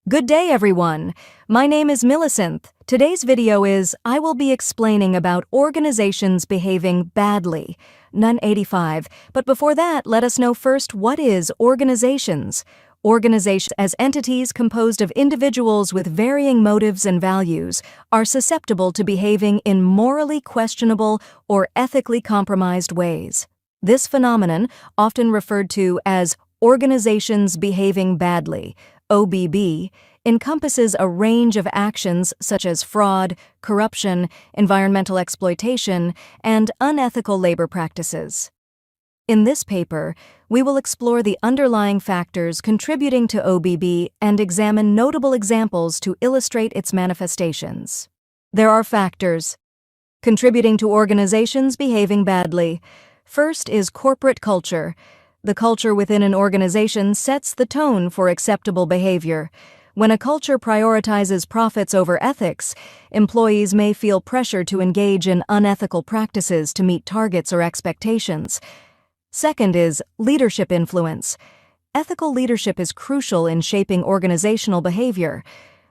Good day, everyone. My name is Millicent. Today's video I will be explaining about organizations behaving badly. None 85. But before that, let us know first, what is organizations? Organizations, as entities composed of individuals with varying motives and values, are susceptible to behaving in morally questionable or ethically compromised ways. This phenomenon, often referred to as organizations behaving badly, OBB, encompasses a range of actions such as fraud, corruption, environmental exploitation, and unethical labor practices. In this paper, we will explore the underlying factors contributing to OBB and examine notable examples to illustrate its manifestations. There are factors contributing to organizations behaving badly. First is corporate culture. The culture within an organization sets the tone for acceptable behavior. When a culture prioritizes profits over ethics, employees may feel pressure to engage in unethical practices to meet targets or expectations. Second is leadership influence. Ethical leadership is crucial in shaping organizational behavior.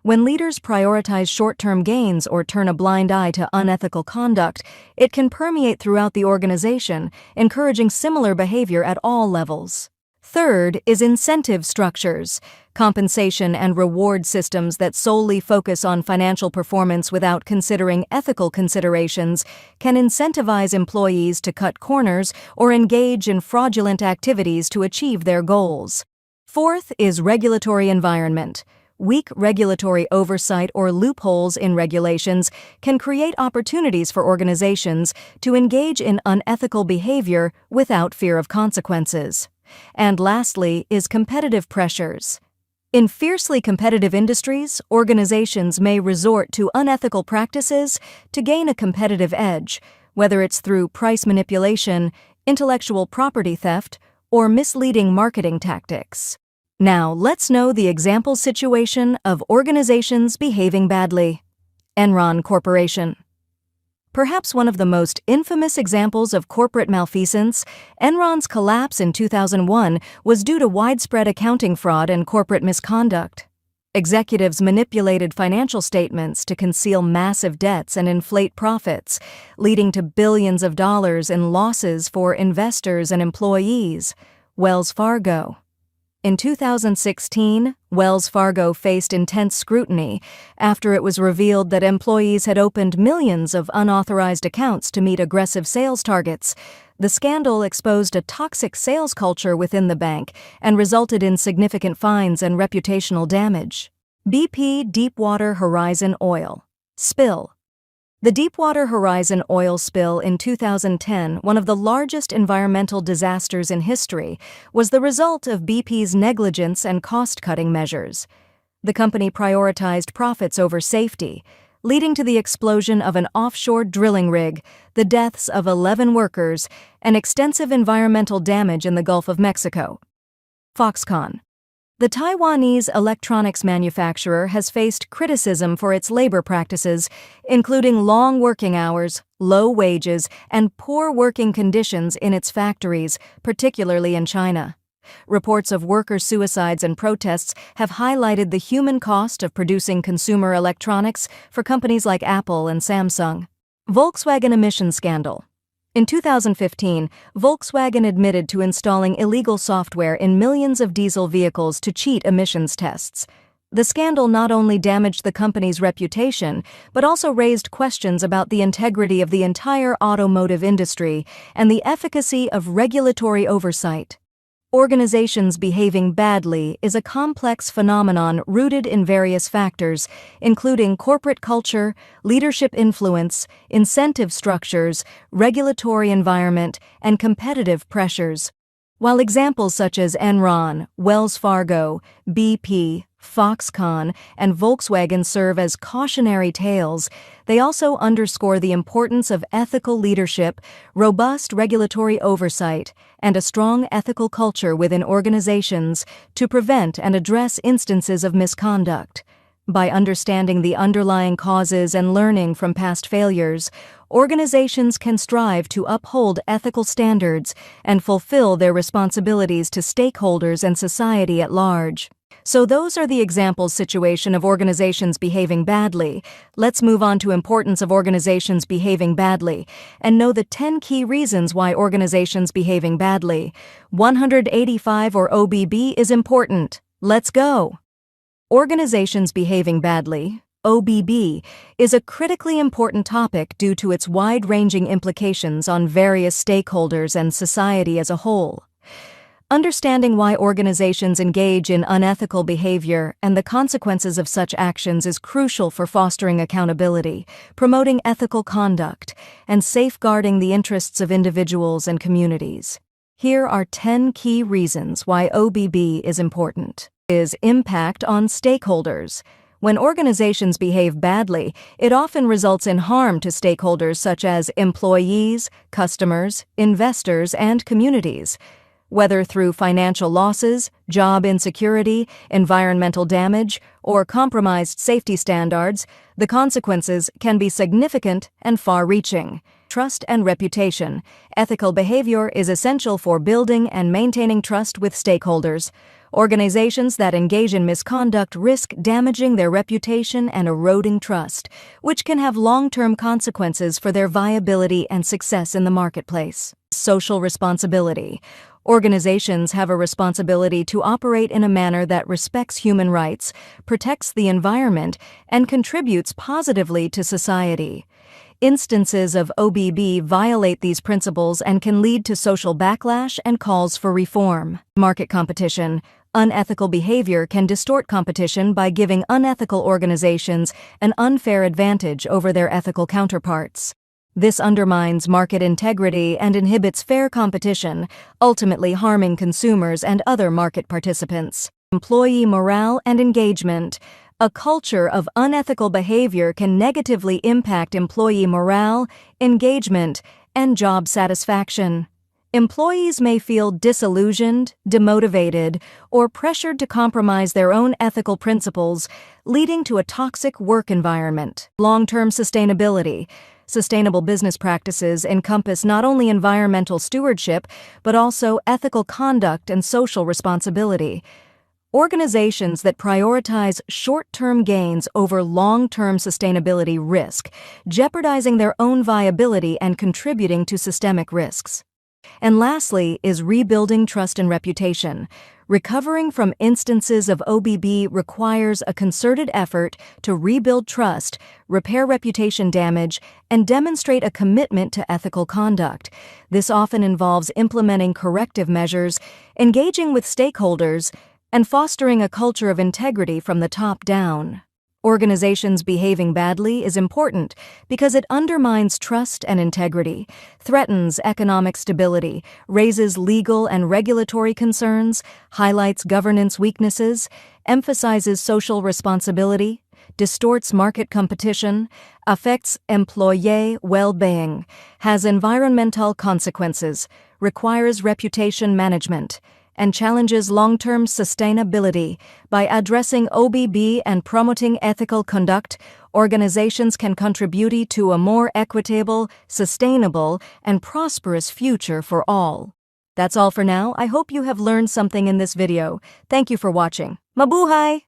When leaders prioritize short-term gains or turn a blind eye to unethical conduct, it can permeate throughout the organization, encouraging similar behavior at all levels. Third is incentive structures. Compensation and reward systems that solely focus on financial performance without considering ethical considerations can incentivize employees to cut corners or engage in fraudulent activities to achieve their goals. Fourth is regulatory environment. Weak regulatory oversight or loopholes in regulations can create opportunities for organizations to engage in unethical behavior without fear of consequences. And lastly is competitive pressures. In fiercely competitive industries, organizations may resort to unethical practices to gain a competitive edge, whether it's through price manipulation, intellectual property theft, or misleading marketing tactics. Now, let's know the example situation of organizations behaving badly. Enron Corporation. Perhaps one of the most infamous examples of corporate malfeasance, Enron's collapse in 2001 was due to widespread accounting fraud and corporate misconduct. Executives manipulated financial statements to conceal massive debts and inflate profits, leading to billions of dollars in losses for investors and employees. Wells Fargo. In 2016, Wells Fargo faced intense scrutiny after it was revealed that employees had opened millions of unauthorized accounts to meet aggressive sales targets. The scandal exposed a toxic sales culture within the bank and resulted in significant fines and reputational damage. BP Deepwater Horizon oil spill. The Deepwater Horizon oil spill in 2010, one of the largest environmental disasters in history, was the result of BP's negligence and cost-cutting measures. The company prioritized profits over safety, leading to the explosion of an offshore drilling rig, the deaths of 11 workers, and extensive environmental damage in the Gulf of Mexico. Foxconn. The Taiwanese electronics manufacturer has faced criticism for its labor practices, including long working hours, low wages, and poor working conditions in its factories, particularly in China. Reports of worker suicides and protests have highlighted the human cost of producing consumer electronics for companies like Apple and Samsung. Volkswagen emission scandal. In 2015, Volkswagen admitted to installing illegal software in millions of diesel vehicles to cheat emissions tests. The scandal not only damaged the company's reputation, but also raised questions about the integrity of the entire automotive industry and the efficacy of regulatory oversight. Organizations behaving badly is a complex phenomenon rooted in various factors, including corporate culture, leadership influence, incentive structures, regulatory environment, and competitive pressures. While examples such as Enron, Wells Fargo, BP, Foxconn, and Volkswagen serve as cautionary tales, they also underscore the importance of ethical leadership, robust regulatory oversight, and a strong ethical culture within organizations to prevent and address instances of misconduct. By understanding the underlying causes and learning from past failures, organizations can strive to uphold ethical standards and fulfill their responsibilities to stakeholders and society at large. So those are the examples situation of organizations behaving badly. Let's move on to importance of organizations behaving badly and know the 10 key reasons why organizations behaving badly. 185 or OBB is important. Let's go. Organizations behaving badly, OBB, is a critically important topic due to its wide-ranging implications on various stakeholders and society as a whole. Understanding why organizations engage in unethical behavior and the consequences of such actions is crucial for fostering accountability, promoting ethical conduct, and safeguarding the interests of individuals and communities. Here are 10 key reasons why OBB is important. Impact on stakeholders. When organizations behave badly, it often results in harm to stakeholders such as employees, customers, investors, and communities. Whether through financial losses, job insecurity, environmental damage, or compromised safety standards, the consequences can be significant and far-reaching. Trust and reputation. Ethical behavior is essential for building and maintaining trust with stakeholders. Organizations that engage in misconduct risk damaging their reputation and eroding trust, which can have long-term consequences for their viability and success in the marketplace. Social responsibility. Organizations have a responsibility to operate in a manner that respects human rights, protects the environment, and contributes positively to society. Instances of OBB violate these principles and can lead to social backlash and calls for reform. Market competition. Unethical behavior can distort competition by giving unethical organizations an unfair advantage over their ethical counterparts. This undermines market integrity and inhibits fair competition, ultimately harming consumers and other market participants. Employee morale and engagement. A culture of unethical behavior can negatively impact employee morale, engagement, and job satisfaction. Employees may feel disillusioned, demotivated, or pressured to compromise their own ethical principles, leading to a toxic work environment. Long-term sustainability. Sustainable business practices encompass not only environmental stewardship, but also ethical conduct and social responsibility. Organizations that prioritize short-term gains over long-term sustainability risk, jeopardizing their own viability and contributing to systemic risks. And lastly is rebuilding trust and reputation. Recovering from instances of OBB requires a concerted effort to rebuild trust, repair reputation damage, and demonstrate a commitment to ethical conduct. This often involves implementing corrective measures, engaging with stakeholders, and fostering a culture of integrity from the top down. Organizations behaving badly is important because it undermines trust and integrity, threatens economic stability, raises legal and regulatory concerns, highlights governance weaknesses, emphasizes social responsibility, distorts market competition, affects employee well-being, has environmental consequences, requires reputation management, and challenges long-term sustainability. By addressing OBB and promoting ethical conduct, organizations can contribute to a more equitable, sustainable, and prosperous future for all. That's all for now. I hope you have learned something in this video. Thank you for watching. Mabuhay!